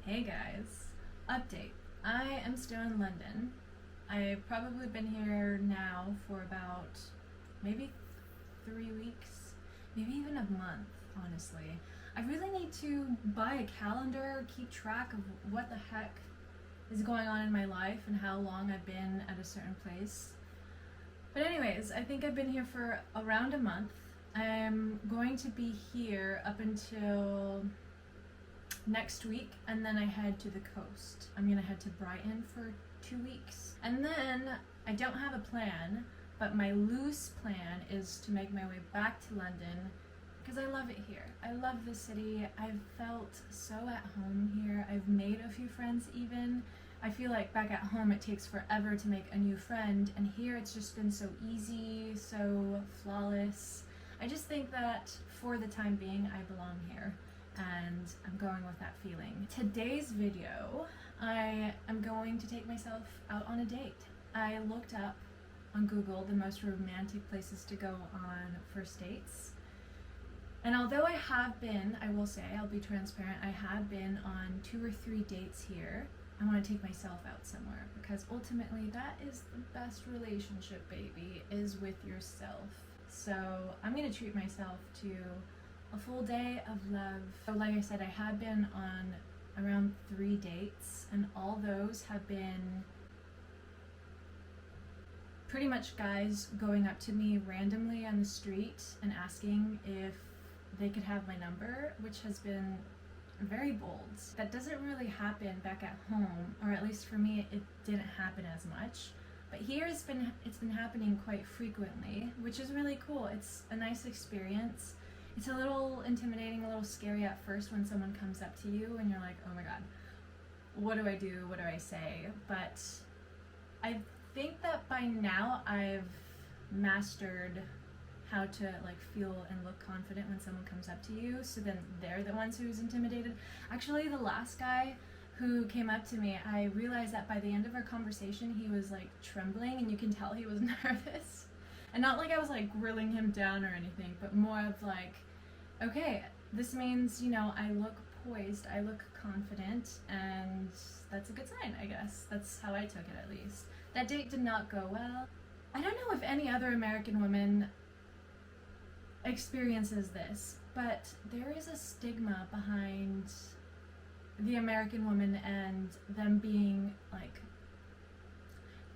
Hey guys, update. I am still in London. I've probably been here now for about maybe 3 weeks, maybe even a month, honestly. I really need to buy a calendar, keep track of what the heck is going on in my life and how long I've been at a certain place. But anyways, I think I've been here for around a month. I'm going to be here up until next week, and then I head to the coast. I'm gonna head to Brighton for 2 weeks, and then I don't have a plan, but my loose plan is to make my way back to London because I love it here. I love the city. I've felt so at home here. I've made a few friends even. I feel like back at home it takes forever to make a new friend, and here it's just been so easy, so flawless. I just think that for the time being I belong here, and I'm going with that feeling. Today's video, I am going to take myself out on a date. I looked up on Google the most romantic places to go on first dates. And although I have been, I will say, I'll be transparent, I have been on 2 or 3 dates here. I want to take myself out somewhere because ultimately that is the best relationship, baby, is with yourself. So I'm going to treat myself to a full day of love. So like I said, I have been on around 3 dates, and all those have been pretty much guys going up to me randomly on the street and asking if they could have my number, which has been very bold. That doesn't really happen back at home, or at least for me it didn't happen as much. But here it's been happening quite frequently, which is really cool. It's a nice experience. It's a little intimidating, a little scary at first when someone comes up to you and you're like, oh my god, what do I do? What do I say? But I think that by now I've mastered how to like feel and look confident when someone comes up to you, so then they're the ones who's intimidated. Actually, the last guy who came up to me, I realized that by the end of our conversation he was like trembling, and you can tell he was nervous. And not like I was like grilling him down or anything, but more of like, okay, this means, you know, I look poised, I look confident, and that's a good sign, I guess. That's how I took it, at least. That date did not go well. I don't know if any other American woman experiences this, but there is a stigma behind the American woman and them being like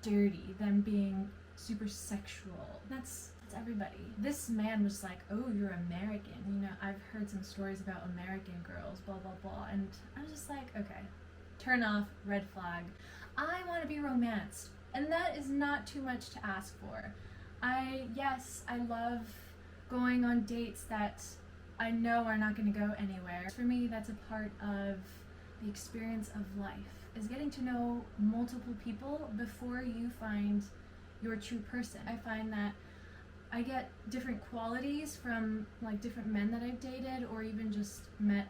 dirty, them being super sexual. That's everybody. This man was like, oh, you're American, you know, I've heard some stories about American girls, blah blah blah. And I was just like, okay, turn off, red flag. I want to be romanced, and that is not too much to ask for. Yes, I love going on dates that I know are not going to go anywhere. For me, that's a part of the experience of life, is getting to know multiple people before you find your true person. I find that I get different qualities from like different men that I've dated or even just met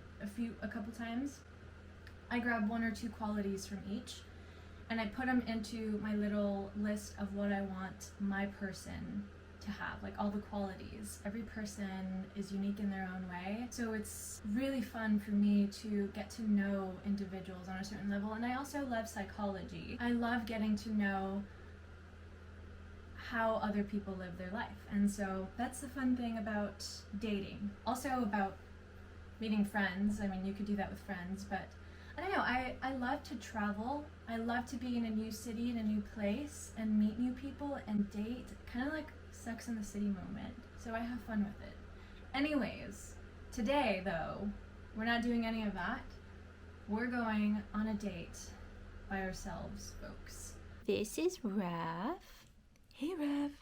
a couple times. I grab 1 or 2 qualities from each and I put them into my little list of what I want my person to have, like all the qualities. Every person is unique in their own way, so it's really fun for me to get to know individuals on a certain level. And I also love psychology. I love getting to know how other people live their life, and so that's the fun thing about dating. Also about meeting friends. I mean, you could do that with friends, but I don't know, I love to travel. I love to be in a new city, in a new place, and meet new people and date, kind of like Sex in the City moment. So I have fun with it. Anyways, today though, we're not doing any of that. We're going on a date by ourselves, folks. This is Raph. Hey, Raph.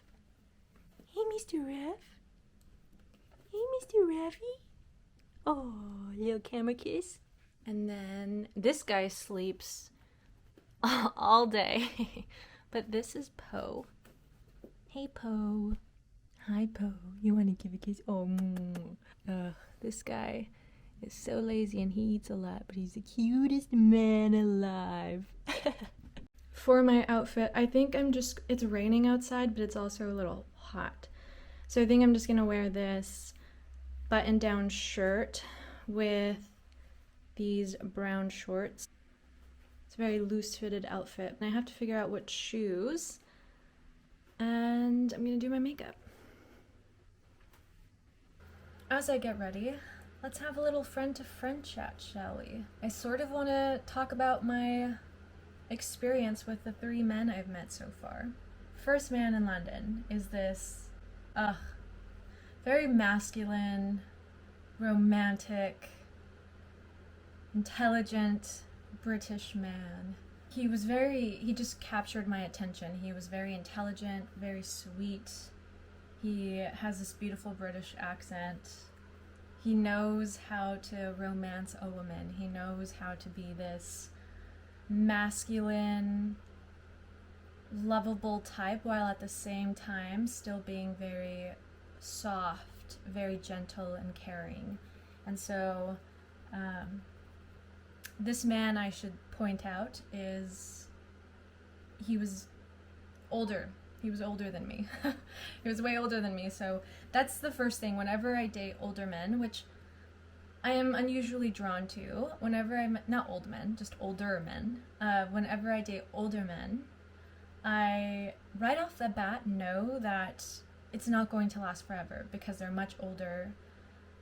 Hey, Mr. Raph. Hey, Mr. Raffy. Oh, little camera kiss. And then this guy sleeps all day. But this is Poe. Hey, Poe. Hi, Poe. You want to give a kiss? Oh, this guy is so lazy and he eats a lot, but he's the cutest man alive. For my outfit, I think it's raining outside, but it's also a little hot. So I think I'm just gonna wear this button-down shirt with these brown shorts. It's a very loose-fitted outfit. And I have to figure out what shoes. And I'm gonna do my makeup. As I get ready, let's have a little friend-to-friend chat, shall we? I sort of want to talk about my experience with the 3 men I've met so far. First man in London is this, very masculine, romantic, intelligent British man. He just captured my attention. He was very intelligent, very sweet. He has this beautiful British accent. He knows how to romance a woman. He knows how to be this masculine, lovable type while at the same time still being very soft, very gentle and caring. And so this man, I should point out, he was older. He was older than me. He was way older than me. So that's the first thing. Whenever I date older men, which I am unusually drawn to, not old men, just older men. Whenever I date older men, I right off the bat know that it's not going to last forever because they're much older.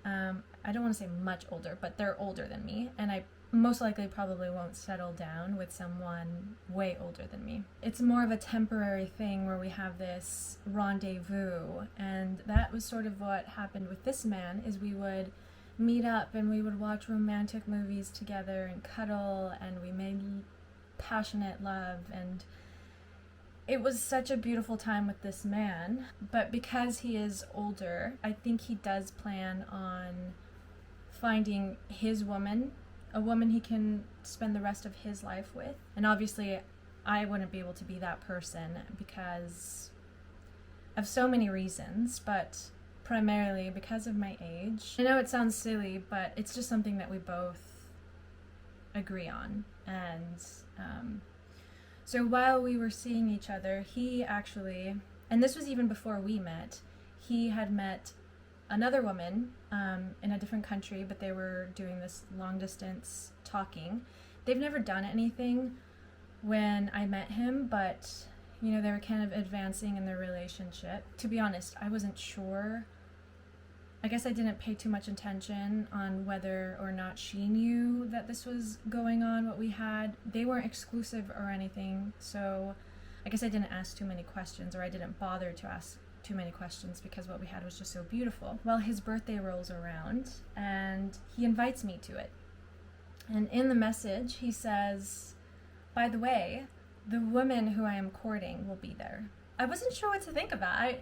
I don't want to say much older, but they're older than me, and I most likely probably won't settle down with someone way older than me. It's more of a temporary thing where we have this rendezvous, and that was sort of what happened with this man, is we would meet up and we would watch romantic movies together and cuddle, and we made passionate love, and it was such a beautiful time with this man. But because he is older, I think he does plan on finding his woman, a woman he can spend the rest of his life with. And obviously I wouldn't be able to be that person because of so many reasons, but primarily because of my age. I know it sounds silly, but it's just something that we both agree on. And so while we were seeing each other, he actually, and this was even before we met, he had met another woman in a different country, but they were doing this long distance talking. They've never done anything when I met him, but you know, they were kind of advancing in their relationship. To be honest, I wasn't sure. I guess I didn't pay too much attention on whether or not she knew that this was going on, what we had. They weren't exclusive or anything, so I guess I didn't ask too many questions, or I didn't bother to ask too many questions because what we had was just so beautiful. Well, his birthday rolls around and he invites me to it. And in the message, he says, "By the way, the woman who I am courting will be there." I wasn't sure what to think of that.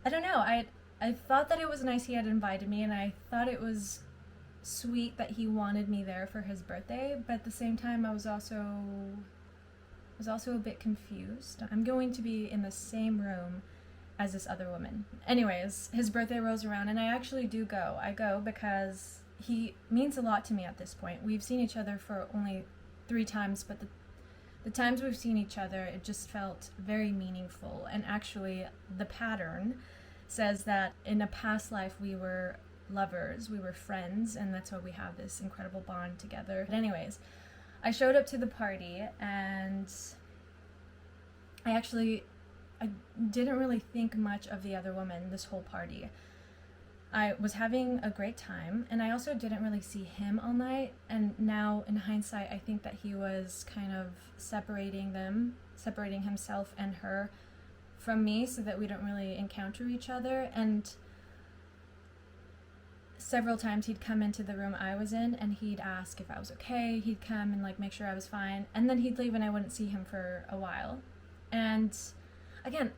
I don't know. I thought that it was nice he had invited me, and I thought it was sweet that he wanted me there for his birthday, but at the same time I was also a bit confused. I'm going to be in the same room as this other woman. Anyways, his birthday rolls around and I actually do go. I go because he means a lot to me at this point. We've seen each other for only 3 times, but the times we've seen each other, it just felt very meaningful. And actually, the pattern says that in a past life we were lovers, we were friends, and that's why we have this incredible bond together. But anyways, I showed up to the party and I didn't really think much of the other woman this whole party. I was having a great time, and I also didn't really see him all night, and now in hindsight I think that he was kind of separating himself and her from me so that we don't really encounter each other. And several times he'd come into the room I was in and he'd ask if I was okay. He'd come and like make sure I was fine, and then he'd leave and I wouldn't see him for a while. And again,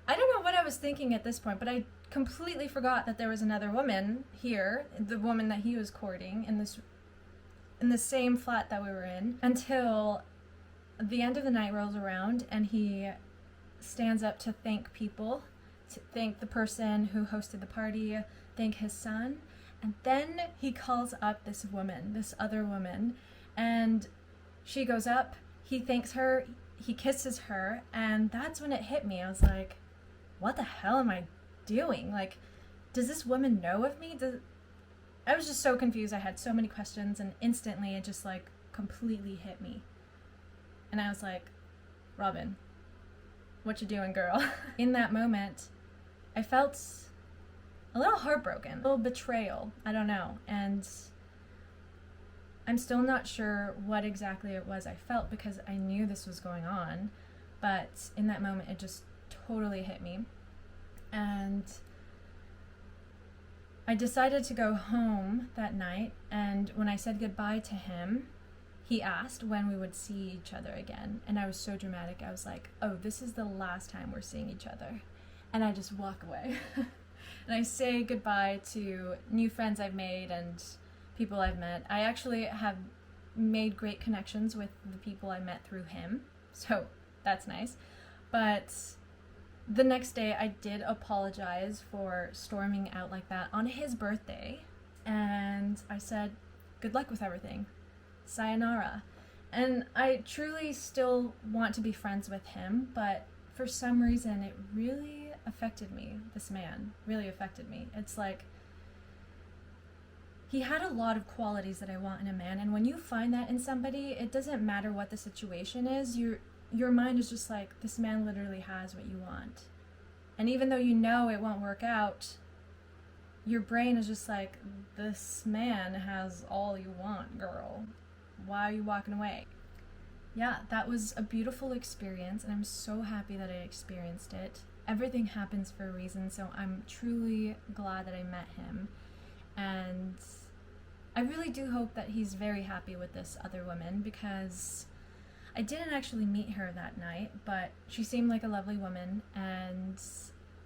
I don't know what I was thinking at this point, but I completely forgot that there was another woman here, the woman that he was courting in the same flat that we were in, until the end of the night rolls around and he stands up to thank people, to thank the person who hosted the party, thank his son, and then he calls up this woman, this other woman, and she goes up, he thanks her, he kisses her, and that's when it hit me. I was like, what the hell am I doing? Like, does this woman know of me? I was just so confused. I had so many questions, and instantly it just like completely hit me. And I was like, Robin, what you doing, girl? In that moment, I felt a little heartbroken, a little betrayal, I don't know. And I'm still not sure what exactly it was I felt because I knew this was going on, but in that moment it just totally hit me. And I decided to go home that night, and when I said goodbye to him, he asked when we would see each other again. And I was so dramatic. I was like, oh, this is the last time we're seeing each other. And I just walk away. And I say goodbye to new friends I've made and people I've met. I actually have made great connections with the people I met through him, so that's nice. But the next day I did apologize for storming out like that on his birthday, and I said, good luck with everything. Sayonara. And I truly still want to be friends with him, but for some reason it really affected me. This man really affected me. It's like he had a lot of qualities that I want in a man, and when you find that in somebody, it doesn't matter what the situation is, your mind is just like, this man literally has what you want. And even though you know it won't work out, your brain is just like, this man has all you want, girl. Why are you walking away? Yeah, that was a beautiful experience, and I'm so happy that I experienced it. Everything happens for a reason, so I'm truly glad that I met him. And I really do hope that he's very happy with this other woman, because I didn't actually meet her that night, but she seemed like a lovely woman, and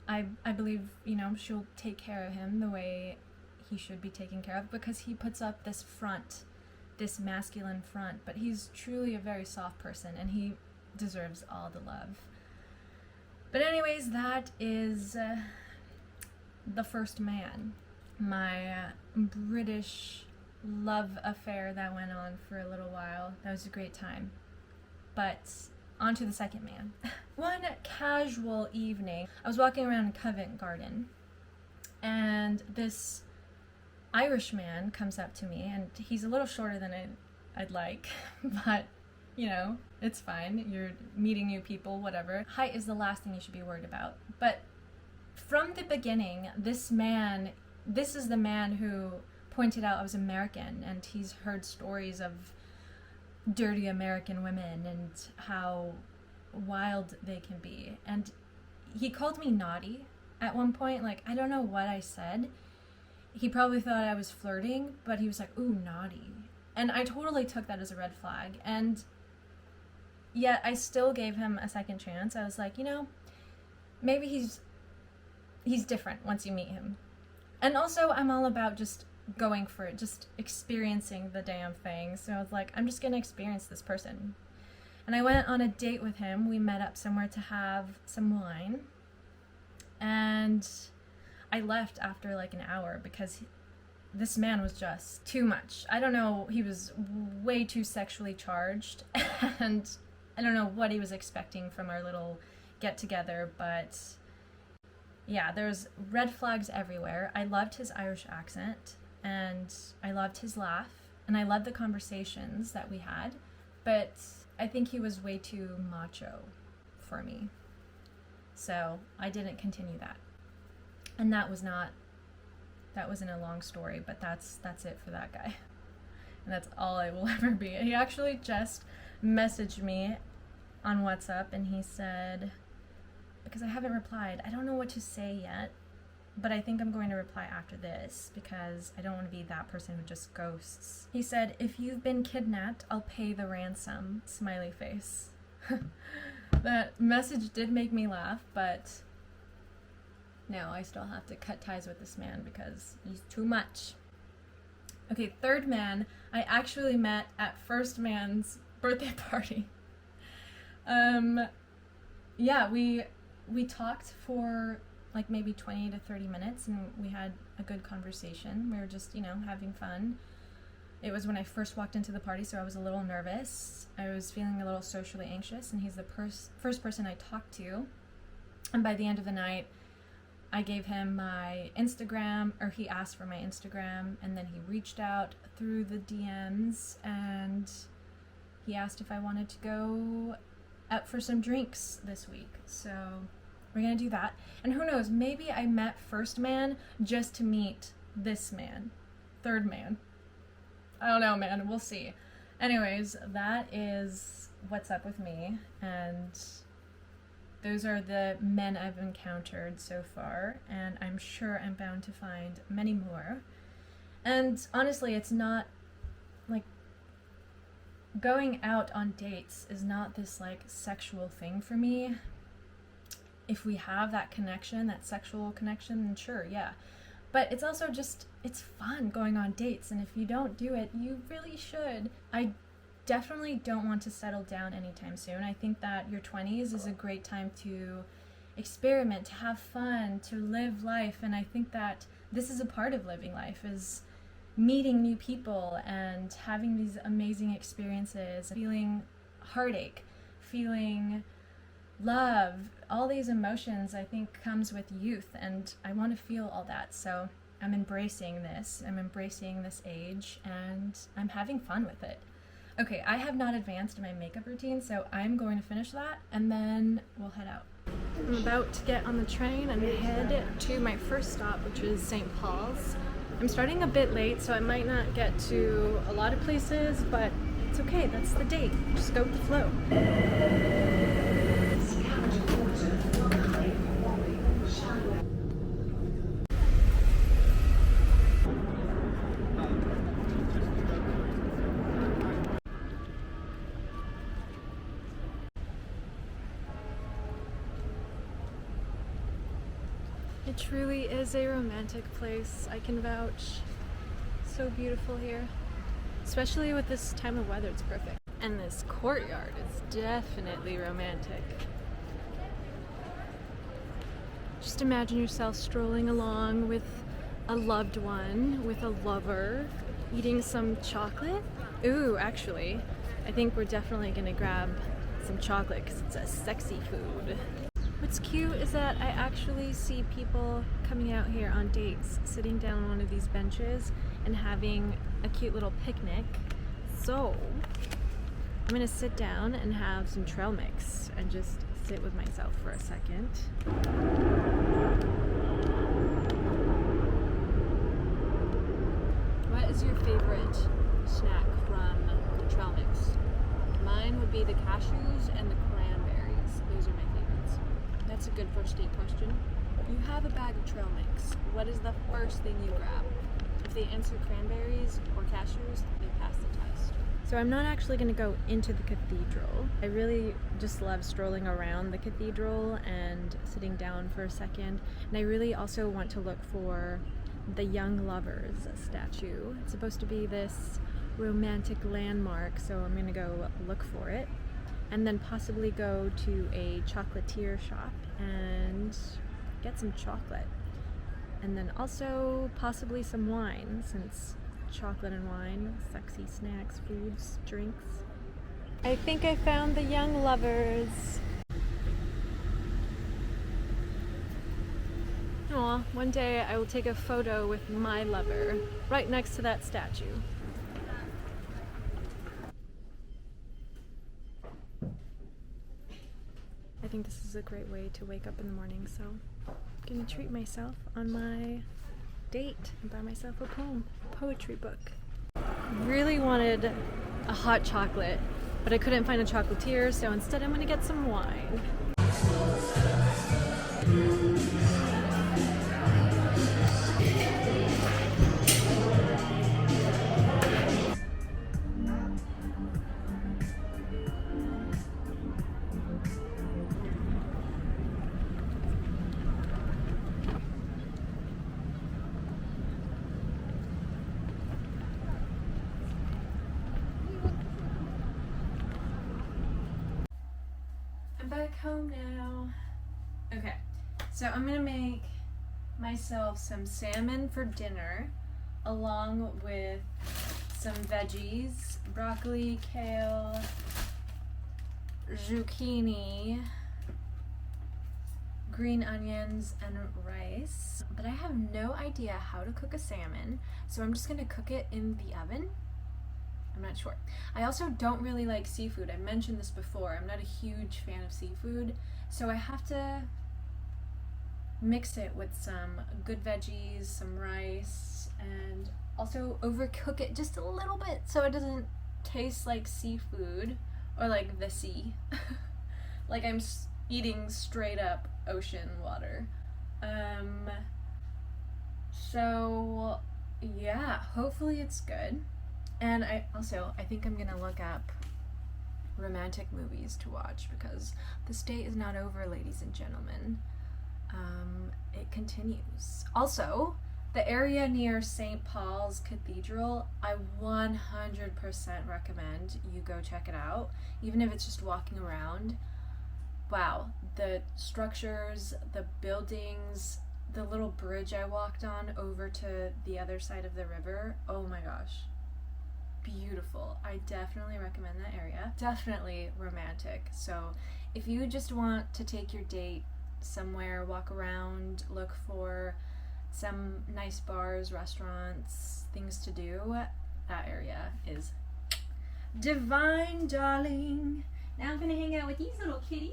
I believe, you know, she'll take care of him the way he should be taken care of, because he puts up this front, this masculine front, but he's truly a very soft person, and he deserves all the love. But anyways, that is the first man. My British love affair that went on for a little while. That was a great time. But on to the second man. One casual evening, I was walking around Covent Garden, and this Irish man comes up to me, and he's a little shorter than I'd like, but you know, it's fine. You're meeting new people, whatever. Height is the last thing you should be worried about. But from the beginning, this is the man who pointed out I was American, and he's heard stories of dirty American women and how wild they can be. And he called me naughty at one point. Like, I don't know what I said. He probably thought I was flirting, but he was like, ooh, naughty. And I totally took that as a red flag. And yet I still gave him a second chance. I was like, you know, maybe he's different once you meet him. And also, I'm all about just going for it, just experiencing the damn thing. So I was like, I'm just gonna experience this person. And I went on a date with him. We met up somewhere to have some wine. And I left after like an hour because this man was just too much. I don't know, he was way too sexually charged, and I don't know what he was expecting from our little get-together, but yeah, there's red flags everywhere. I loved his Irish accent, and I loved his laugh, and I loved the conversations that we had, but I think he was way too macho for me. So I didn't continue that. And that wasn't a long story, but that's it for that guy. And that's all I will ever be. He actually just messaged me on WhatsApp, and he said, because I haven't replied, I don't know what to say yet, but I think I'm going to reply after this because I don't want to be that person who just ghosts. He said, if you've been kidnapped, I'll pay the ransom. Smiley face. That message did make me laugh, but no, I still have to cut ties with this man because he's too much. Okay, third man, I actually met at first man's birthday party. Yeah, we talked for like maybe 20 to 30 minutes, and we had a good conversation. We were just, you know, having fun. It was when I first walked into the party, so I was a little nervous. I was feeling a little socially anxious, and he's the first person I talked to. And by the end of the night, I gave him my Instagram, or he asked for my Instagram, and then he reached out through the DMs and he asked if I wanted to go out for some drinks this week. So we're gonna do that. And who knows, maybe I met first man just to meet this man, third man. I don't know, man, we'll see. Anyways, that is what's up with me, and those are the men I've encountered so far, and I'm sure I'm bound to find many more. And honestly, it's not like going out on dates is not this like sexual thing for me. If we have that connection, that sexual connection, then sure, yeah. But it's also just, it's fun going on dates, and if you don't do it, you really should. I definitely don't want to settle down anytime soon. I think that your 20s is a great time to experiment, to have fun, to live life, and I think that this is a part of living life, is meeting new people and having these amazing experiences, feeling heartache, feeling love, all these emotions I think comes with youth, and I want to feel all that. So I'm embracing this age, and I'm having fun with it. Okay, I have not advanced in my makeup routine, so I'm going to finish that and then we'll head out. I'm about to get on the train and head to my first stop, which is St. Paul's. I'm starting a bit late, so I might not get to a lot of places, but it's okay, that's the date. Just go with the flow. It truly is a romantic place, I can vouch. So beautiful here. Especially with this time of weather, it's perfect. And this courtyard is definitely romantic. Just imagine yourself strolling along with a loved one, with a lover, eating some chocolate. Ooh, actually, I think we're definitely gonna grab some chocolate because it's a sexy food. What's cute is that I actually see people coming out here on dates, sitting down on one of these benches and having a cute little picnic. So I'm gonna sit down and have some trail mix and just sit with myself for a second. What is your favorite snack from the trail mix? Mine would be the cashews and the cranberries. Those are my favorites. That's a good first date question. You have a bag of trail mix. What is the first thing you grab? If they answer cranberries or cashews, they pass the test. So I'm not actually going to go into the cathedral. I really just love strolling around the cathedral and sitting down for a second. And I really also want to look for the Young Lovers statue. It's supposed to be this romantic landmark, so I'm going to go look for it. And then possibly go to a chocolatier shop and get some chocolate. And then also possibly some wine, since chocolate and wine, sexy snacks, foods, drinks. I think I found the Young Lovers. Aw, one day I will take a photo with my lover right next to that statue. I think this is a great way to wake up in the morning, so I'm gonna treat myself on my date and buy myself a poetry book. Really wanted a hot chocolate, but I couldn't find a chocolatier, so instead I'm gonna get some wine. Back home now. Okay, so I'm gonna make myself some salmon for dinner along with some veggies, broccoli, kale, zucchini, green onions and rice, but I have no idea how to cook a salmon, so I'm just gonna cook it in the oven. I'm not sure. I also don't really like seafood. I mentioned this before. I'm not a huge fan of seafood, so I have to mix it with some good veggies, some rice, and also overcook it just a little bit so it doesn't taste like seafood or like the sea. Like I'm eating straight up ocean water. So yeah, hopefully it's good. And I think I'm gonna look up romantic movies to watch because this day is not over, ladies and gentlemen. It continues. Also, the area near St. Paul's Cathedral, I 100% recommend you go check it out, even if it's just walking around. Wow, the structures, the buildings, the little bridge I walked on over to the other side of the river, oh my gosh. Beautiful. I definitely recommend that area. Definitely romantic. So if you just want to take your date somewhere, walk around, look for some nice bars, restaurants, things to do, that area is divine, darling. Now I'm gonna hang out with these little kitties.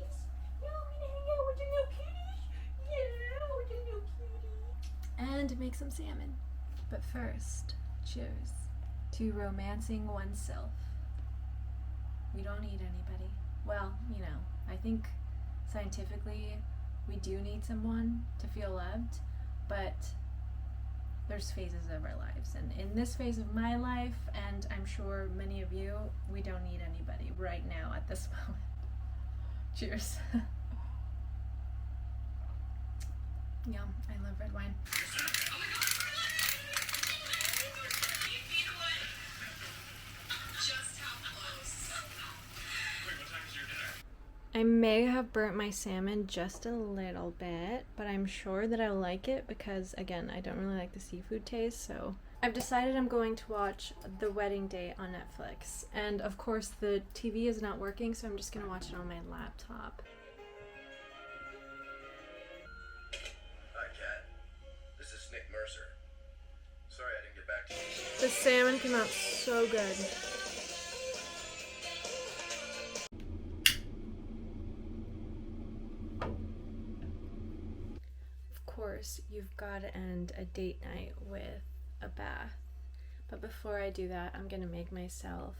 Yeah, I'm gonna hang out with the little kitties. Yeah, with the little kitties. And make some salmon. But first, cheers to romancing oneself. We don't need anybody. Well, you know, I think scientifically we do need someone to feel loved, but there's phases of our lives. And in this phase of my life, and I'm sure many of you, we don't need anybody right now at this moment. Cheers. Yum, I love red wine. I may have burnt my salmon just a little bit, but I'm sure that I'll like it because, again, I don't really like the seafood taste, so I've decided I'm going to watch The Wedding Day on Netflix. And, of course, the TV is not working, so I'm just going to watch it on my laptop. Hi, Kat. This is Nick Mercer. Sorry I didn't get back to you. The salmon came out so good. Of course, you've got to end a date night with a bath. But before I do that, I'm gonna make myself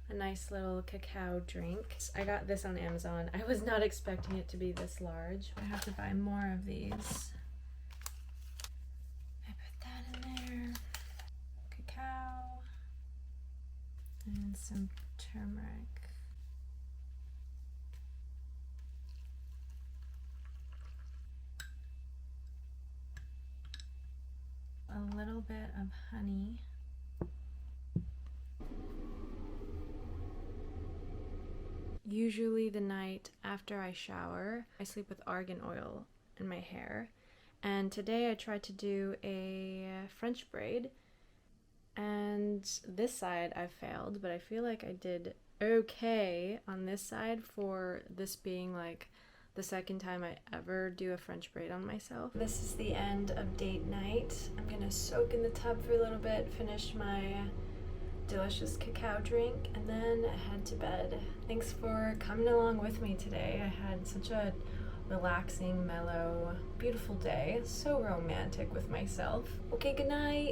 a nice little cacao drink. I got this on Amazon. I was not expecting it to be this large. I have to buy more of these. I put that in there. Cacao. And some turmeric. A little bit of honey. Usually the night after I shower, I sleep with argan oil in my hair. And today I tried to do a French braid. And this side I failed, but I feel like I did okay on this side for this being like the second time I ever do a French braid on myself. This is the end of date night. I'm gonna soak in the tub for a little bit, finish my delicious cacao drink, and then head to bed. Thanks for coming along with me today. I had such a relaxing, mellow, beautiful day. So romantic with myself. Okay, good night.